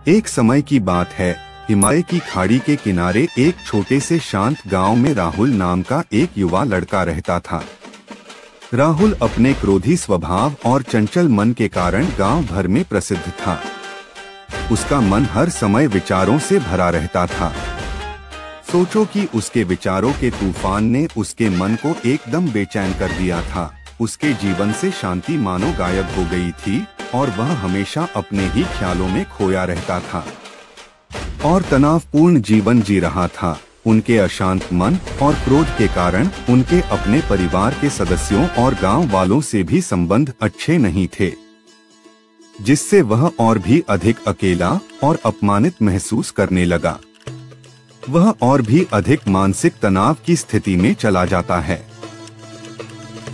एक समय की बात है, हिमालय की खाड़ी के किनारे एक छोटे से शांत गांव में राहुल नाम का एक युवा लड़का रहता था। राहुल अपने क्रोधी स्वभाव और चंचल मन के कारण गांव भर में प्रसिद्ध था। उसका मन हर समय विचारों से भरा रहता था। सोचो कि उसके विचारों के तूफान ने उसके मन को एकदम बेचैन कर दिया था। उसके जीवन से शांति मानो गायब हो गई थी और वह हमेशा अपने ही ख्यालों में खोया रहता था और तनावपूर्ण जीवन जी रहा था। उनके अशांत मन और क्रोध के कारण उनके अपने परिवार के सदस्यों और गांव वालों से भी संबंध अच्छे नहीं थे, जिससे वह और भी अधिक अकेला और अपमानित महसूस करने लगा। वह और भी अधिक मानसिक तनाव की स्थिति में चला जाता है।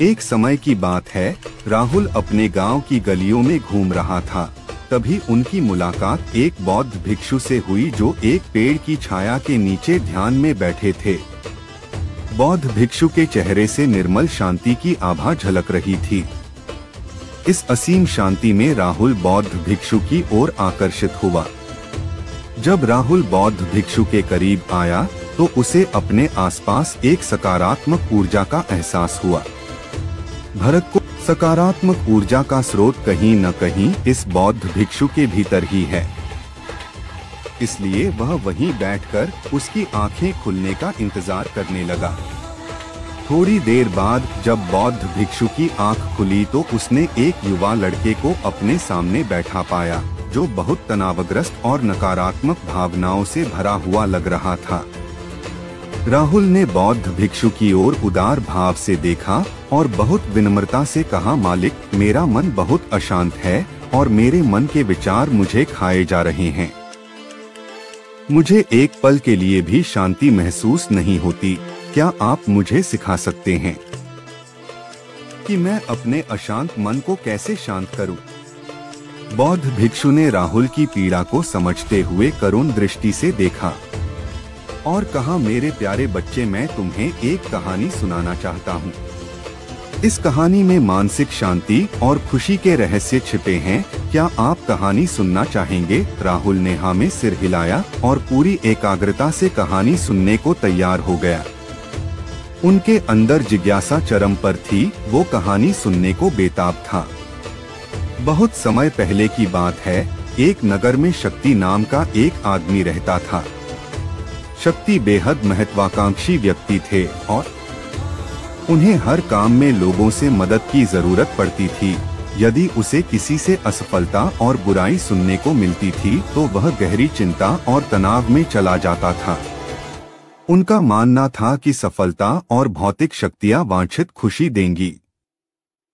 एक समय की बात है, राहुल अपने गांव की गलियों में घूम रहा था। तभी उनकी मुलाकात एक बौद्ध भिक्षु से हुई जो एक पेड़ की छाया के नीचे ध्यान में बैठे थे। बौद्ध भिक्षु के चेहरे से निर्मल शांति की आभा झलक रही थी। इस असीम शांति में राहुल बौद्ध भिक्षु की ओर आकर्षित हुआ। जब राहुल बौद्ध भिक्षु के करीब आया तो उसे अपने आसपास एक सकारात्मक ऊर्जा का एहसास हुआ। भरत को सकारात्मक ऊर्जा का स्रोत कहीं न कहीं इस बौद्ध भिक्षु के भीतर ही है, इसलिए वह वहीं बैठकर उसकी आंखें खुलने का इंतजार करने लगा। थोड़ी देर बाद जब बौद्ध भिक्षु की आंख खुली तो उसने एक युवा लड़के को अपने सामने बैठा पाया, जो बहुत तनावग्रस्त और नकारात्मक भावनाओं से भरा हुआ लग रहा था। राहुल ने बौद्ध भिक्षु की ओर उदार भाव से देखा और बहुत विनम्रता से कहा, मालिक, मेरा मन बहुत अशांत है और मेरे मन के विचार मुझे खाए जा रहे हैं। मुझे एक पल के लिए भी शांति महसूस नहीं होती। क्या आप मुझे सिखा सकते हैं कि मैं अपने अशांत मन को कैसे शांत करूं? बौद्ध भिक्षु ने राहुल की पीड़ा को समझते हुए करुण दृष्टि से देखा और कहा, मेरे प्यारे बच्चे, मैं तुम्हें एक कहानी सुनाना चाहता हूँ। इस कहानी में मानसिक शांति और खुशी के रहस्य छिपे हैं। क्या आप कहानी सुनना चाहेंगे? राहुल ने हाँ में सिर हिलाया और पूरी एकाग्रता से कहानी सुनने को तैयार हो गया। उनके अंदर जिज्ञासा चरम पर थी। वो कहानी सुनने को बेताब था। बहुत समय पहले की बात है, एक नगर में शक्ति नाम का एक आदमी रहता था। शक्ति बेहद महत्वाकांक्षी व्यक्ति थे और उन्हें हर काम में लोगों से मदद की जरूरत पड़ती थी। यदि उसे किसी से असफलता और बुराई सुनने को मिलती थी तो वह गहरी चिंता और तनाव में चला जाता था। उनका मानना था कि सफलता और भौतिक शक्तियां वांछित खुशी देंगी,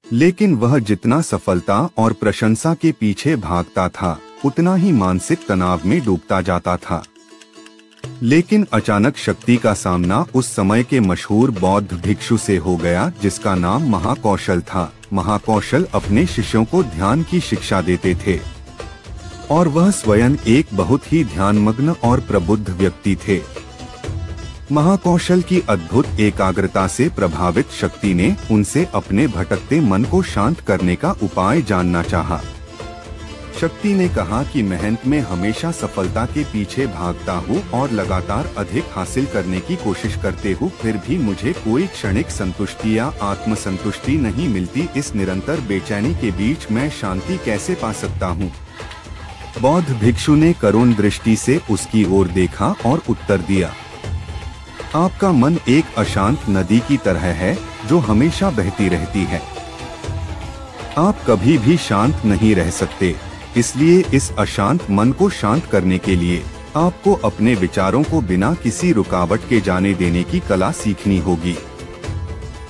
लेकिन वह जितना सफलता और प्रशंसा के पीछे भागता था उतना ही मानसिक तनाव में डूबता जाता था। लेकिन अचानक शक्ति का सामना उस समय के मशहूर बौद्ध भिक्षु से हो गया, जिसका नाम महाकौशल था। महाकौशल अपने शिष्यों को ध्यान की शिक्षा देते थे और वह स्वयं एक बहुत ही ध्यानमग्न और प्रबुद्ध व्यक्ति थे। महाकौशल की अद्भुत एकाग्रता से प्रभावित शक्ति ने उनसे अपने भटकते मन को शांत करने का उपाय जानना चाहा। शक्ति ने कहा कि मेहनत में हमेशा सफलता के पीछे भागता हूँ और लगातार अधिक हासिल करने की कोशिश करते हूँ, फिर भी मुझे कोई क्षणिक संतुष्टि या आत्मसंतुष्टि नहीं मिलती। इस निरंतर बेचैनी के बीच मैं शांति कैसे पा सकता हूँ? बौद्ध भिक्षु ने करुण दृष्टि से उसकी ओर देखा और उत्तर दिया, आपका मन एक अशांत नदी की तरह है जो हमेशा बहती रहती है। आप कभी भी शांत नहीं रह सकते। इसलिए इस अशांत मन को शांत करने के लिए आपको अपने विचारों को बिना किसी रुकावट के जाने देने की कला सीखनी होगी।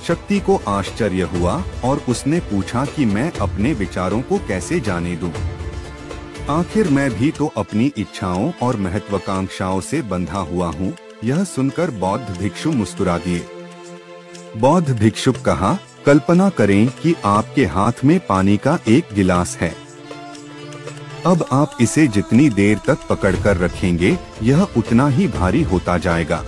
शक्ति को आश्चर्य हुआ और उसने पूछा कि मैं अपने विचारों को कैसे जाने दूं? आखिर मैं भी तो अपनी इच्छाओं और महत्वाकांक्षाओं से बंधा हुआ हूँ। यह सुनकर बौद्ध भिक्षु मुस्कुरा दिए। बौद्ध भिक्षुक कहा, कल्पना करें कि आपके हाथ में पानी का एक गिलास है। अब आप इसे जितनी देर तक पकड़कर रखेंगे यह उतना ही भारी होता जाएगा,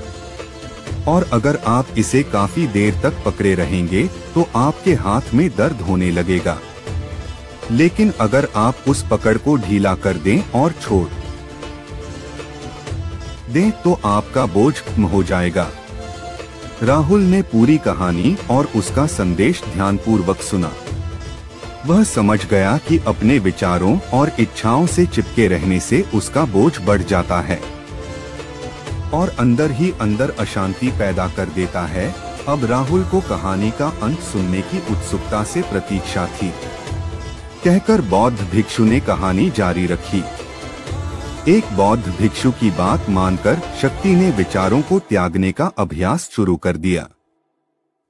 और अगर आप इसे काफी देर तक पकड़े रहेंगे तो आपके हाथ में दर्द होने लगेगा। लेकिन अगर आप उस पकड़ को ढीला कर दें और छोड़ दें तो आपका बोझ कम हो जाएगा। राहुल ने पूरी कहानी और उसका संदेश ध्यानपूर्वक सुना। वह समझ गया कि अपने विचारों और इच्छाओं से चिपके रहने से उसका बोझ बढ़ जाता है और अंदर ही अंदर अशांति पैदा कर देता है। अब राहुल को कहानी का अंत सुनने की उत्सुकता से प्रतीक्षा थी। कहकर बौद्ध भिक्षु ने कहानी जारी रखी। एक बौद्ध भिक्षु की बात मानकर शक्ति ने विचारों को त्यागने का अभ्यास शुरू कर दिया।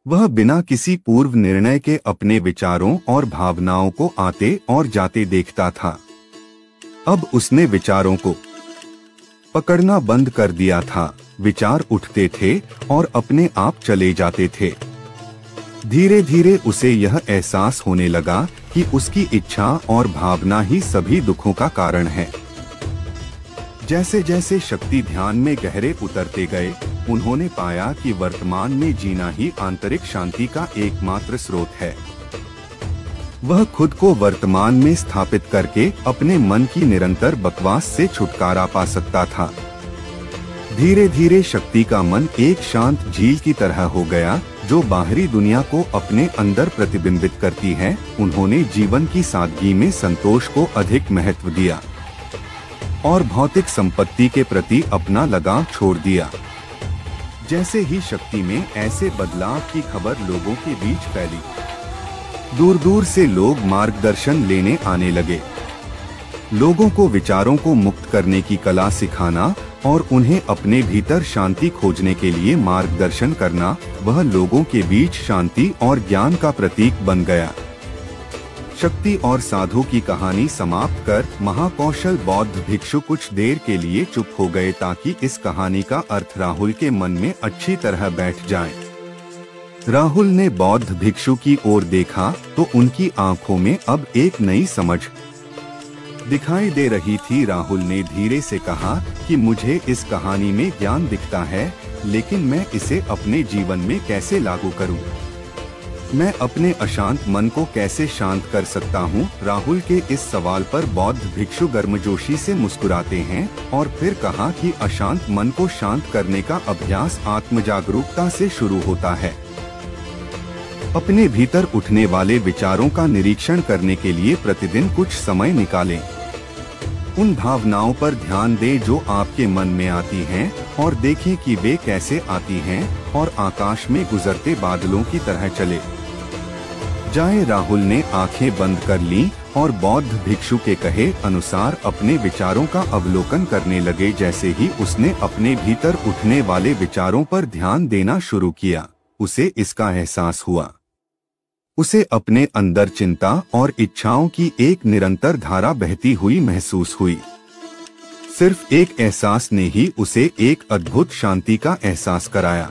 वह बिना किसी पूर्व निर्णय के अपने विचारों और भावनाओं को आते और जाते देखता था। अब उसने विचारों को पकड़ना बंद कर दिया था। विचार उठते थे और अपने आप चले जाते थे। धीरे धीरे उसे यह एहसास होने लगा कि उसकी इच्छा और भावना ही सभी दुखों का कारण है। जैसे जैसे शक्ति ध्यान में गहरे उतरते गए, उन्होंने पाया कि वर्तमान में जीना ही आंतरिक शांति का एकमात्र स्रोत है। वह खुद को वर्तमान में स्थापित करके अपने मन की निरंतर बकवास से छुटकारा पा सकता था। धीरे धीरे शक्ति का मन एक शांत झील की तरह हो गया, जो बाहरी दुनिया को अपने अंदर प्रतिबिंबित करती है। उन्होंने जीवन की सादगी में संतोष को अधिक महत्व दिया और भौतिक संपत्ति के प्रति अपना लगाव छोड़ दिया। जैसे ही शक्ति में ऐसे बदलाव की खबर लोगों के बीच फैली, दूर दूर से लोग मार्गदर्शन लेने आने लगे। लोगों को विचारों को मुक्त करने की कला सिखाना और उन्हें अपने भीतर शांति खोजने के लिए मार्गदर्शन करना, वह लोगों के बीच शांति और ज्ञान का प्रतीक बन गया। शक्ति और साधु की कहानी समाप्त कर महाकौशल बौद्ध भिक्षु कुछ देर के लिए चुप हो गए ताकि इस कहानी का अर्थ राहुल के मन में अच्छी तरह बैठ जाए। राहुल ने बौद्ध भिक्षु की ओर देखा तो उनकी आंखों में अब एक नई समझ दिखाई दे रही थी। राहुल ने धीरे से कहा कि मुझे इस कहानी में ज्ञान दिखता है, लेकिन मैं इसे अपने जीवन में कैसे लागू करूं? मैं अपने अशांत मन को कैसे शांत कर सकता हूं? राहुल के इस सवाल पर बौद्ध भिक्षु गर्मजोशी से मुस्कुराते हैं और फिर कहा कि अशांत मन को शांत करने का अभ्यास आत्मजागरूकता से शुरू होता है। अपने भीतर उठने वाले विचारों का निरीक्षण करने के लिए प्रतिदिन कुछ समय निकालें। उन भावनाओं पर ध्यान दें जो आपके मन में आती हैं और देखें कि वे कैसे आती हैं और आकाश में गुजरते बादलों की तरह चले जाएं। राहुल ने आंखें बंद कर लीं और बौद्ध भिक्षु के कहे अनुसार अपने विचारों का अवलोकन करने लगे। जैसे ही उसने अपने भीतर उठने वाले विचारों पर ध्यान देना शुरू किया, उसे इसका एहसास हुआ। उसे अपने अंदर चिंता और इच्छाओं की एक निरंतर धारा बहती हुई महसूस हुई। सिर्फ एक एहसास ने ही उसे एक अद्भुत शांति का एहसास कराया।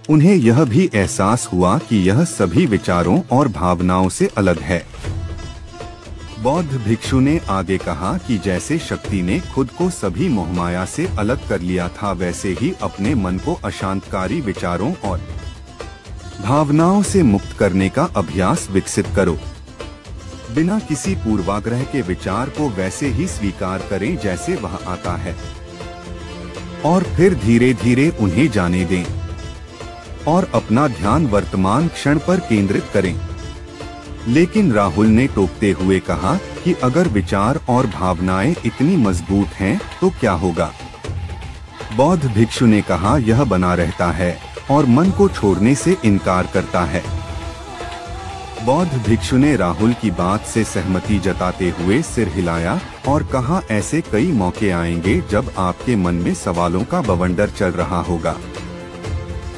उन्हें यह भी एहसास हुआ कि यह सभी विचारों और भावनाओं से अलग है। बौद्ध भिक्षु ने आगे कहा कि जैसे शक्ति ने खुद को सभी मोहमाया से अलग कर लिया था, वैसे ही अपने मन को अशांतकारी विचारों और भावनाओं से मुक्त करने का अभ्यास विकसित करो। बिना किसी पूर्वाग्रह के विचार को वैसे ही स्वीकार करें जैसे वह आता है और फिर धीरे धीरे उन्हें जाने दें और अपना ध्यान वर्तमान क्षण पर केंद्रित करें। लेकिन राहुल ने टोकते हुए कहा कि अगर विचार और भावनाएं इतनी मजबूत हैं तो क्या होगा? बौद्ध भिक्षु ने कहा यह बना रहता है और मन को छोड़ने से इनकार करता है। बौद्ध भिक्षु ने राहुल की बात से सहमति जताते हुए सिर हिलाया और कहा ऐसे कई मौके आएंगे जब आपके मन में सवालों का बवंडर चल रहा होगा।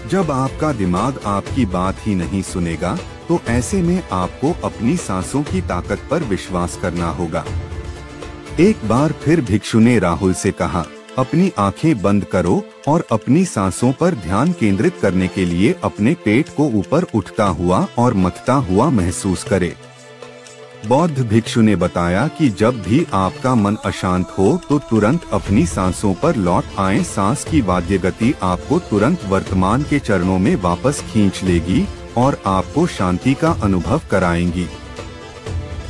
जब आपका दिमाग आपकी बात ही नहीं सुनेगा तो ऐसे में आपको अपनी सांसों की ताकत पर विश्वास करना होगा। एक बार फिर भिक्षु ने राहुल से कहा अपनी आंखें बंद करो और अपनी सांसों पर ध्यान केंद्रित करने के लिए अपने पेट को ऊपर उठता हुआ और मथता हुआ महसूस करे। बौद्ध भिक्षु ने बताया कि जब भी आपका मन अशांत हो तो तुरंत अपनी सांसों पर लौट आएं। सांस की वाद्य गति आपको तुरंत वर्तमान के चरणों में वापस खींच लेगी और आपको शांति का अनुभव कराएंगी।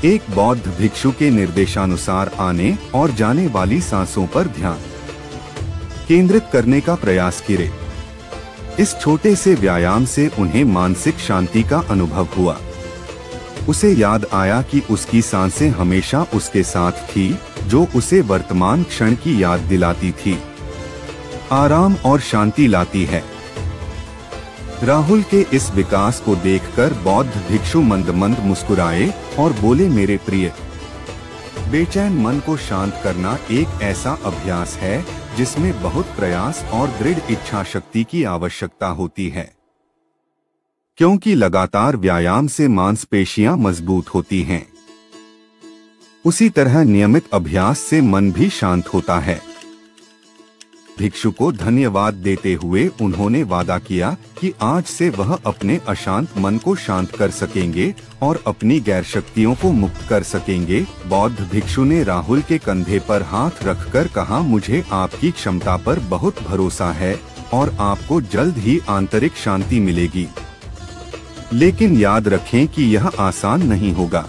एक बौद्ध भिक्षु के निर्देशानुसार आने और जाने वाली सांसों पर ध्यान केंद्रित करने का प्रयास करे। इस छोटे से व्यायाम से उन्हें मानसिक शांति का अनुभव हुआ। उसे याद आया कि उसकी सांसें हमेशा उसके साथ थी, जो उसे वर्तमान क्षण की याद दिलाती थी, आराम और शांति लाती है। राहुल के इस विकास को देखकर बौद्ध भिक्षु मंद मंद मुस्कुराए और बोले, मेरे प्रिय, बेचैन मन को शांत करना एक ऐसा अभ्यास है जिसमें बहुत प्रयास और दृढ़ इच्छा शक्ति की आवश्यकता होती है, क्योंकि लगातार व्यायाम से मांसपेशियां मजबूत होती हैं। उसी तरह नियमित अभ्यास से मन भी शांत होता है। भिक्षु को धन्यवाद देते हुए उन्होंने वादा किया कि आज से वह अपने अशांत मन को शांत कर सकेंगे और अपनी गैर शक्तियों को मुक्त कर सकेंगे। बौद्ध भिक्षु ने राहुल के कंधे पर हाथ रखकर कहा, मुझे आपकी क्षमता पर बहुत भरोसा है और आपको जल्द ही आंतरिक शांति मिलेगी। लेकिन याद रखें कि यह आसान नहीं होगा।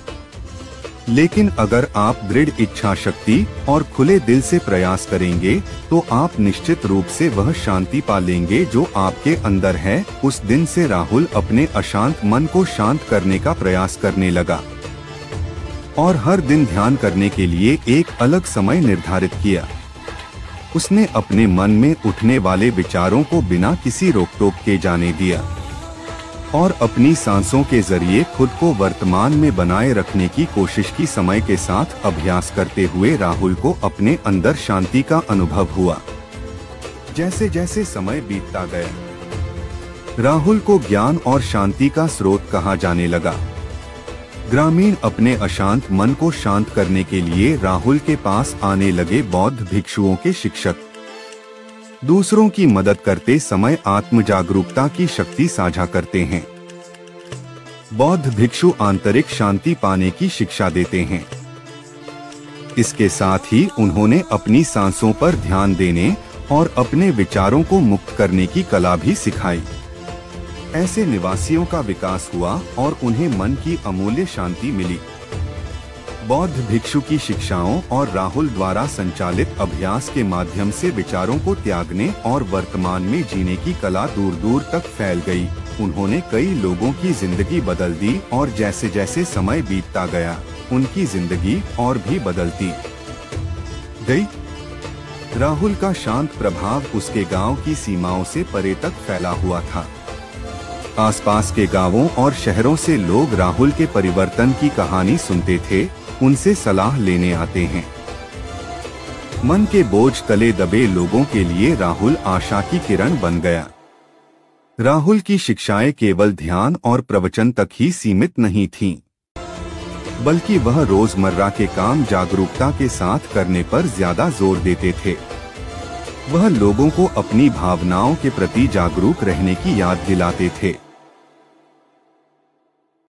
लेकिन अगर आप दृढ़ इच्छा शक्ति और खुले दिल से प्रयास करेंगे तो आप निश्चित रूप से वह शांति पा लेंगे जो आपके अंदर है। उस दिन से राहुल अपने अशांत मन को शांत करने का प्रयास करने लगा और हर दिन ध्यान करने के लिए एक अलग समय निर्धारित किया। उसने अपने मन में उठने वाले विचारों को बिना किसी रोक टोक के जाने दिया और अपनी सांसों के जरिए खुद को वर्तमान में बनाए रखने की कोशिश की। समय के साथ अभ्यास करते हुए राहुल को अपने अंदर शांति का अनुभव हुआ। जैसे जैसे समय बीतता गया, राहुल को ज्ञान और शांति का स्रोत कहा जाने लगा। ग्रामीण अपने अशांत मन को शांत करने के लिए राहुल के पास आने लगे। बौद्ध भिक्षुओं के शिक्षक दूसरों की मदद करते समय आत्म जागरूकता की शक्ति साझा करते हैं। बौद्ध भिक्षु आंतरिक शांति पाने की शिक्षा देते हैं। इसके साथ ही उन्होंने अपनी सांसों पर ध्यान देने और अपने विचारों को मुक्त करने की कला भी सिखाई। ऐसे निवासियों का विकास हुआ और उन्हें मन की अमूल्य शांति मिली। बौद्ध भिक्षु की शिक्षाओं और राहुल द्वारा संचालित अभ्यास के माध्यम से विचारों को त्यागने और वर्तमान में जीने की कला दूर दूर तक फैल गई। उन्होंने कई लोगों की जिंदगी बदल दी और जैसे जैसे समय बीतता गया, उनकी जिंदगी और भी बदलती गई। राहुल का शांत प्रभाव उसके गांव की सीमाओं से परे तक फैला हुआ था। आसपास के गांवों और शहरों से लोग राहुल के परिवर्तन की कहानी सुनते थे, उनसे सलाह लेने आते हैं। मन के बोझ तले दबे लोगों के लिए राहुल आशा की किरण बन गया। राहुल की शिक्षाएं केवल ध्यान और प्रवचन तक ही सीमित नहीं थीं, बल्कि वह रोजमर्रा के काम जागरूकता के साथ करने पर ज्यादा जोर देते थे। वह लोगों को अपनी भावनाओं के प्रति जागरूक रहने की याद दिलाते थे।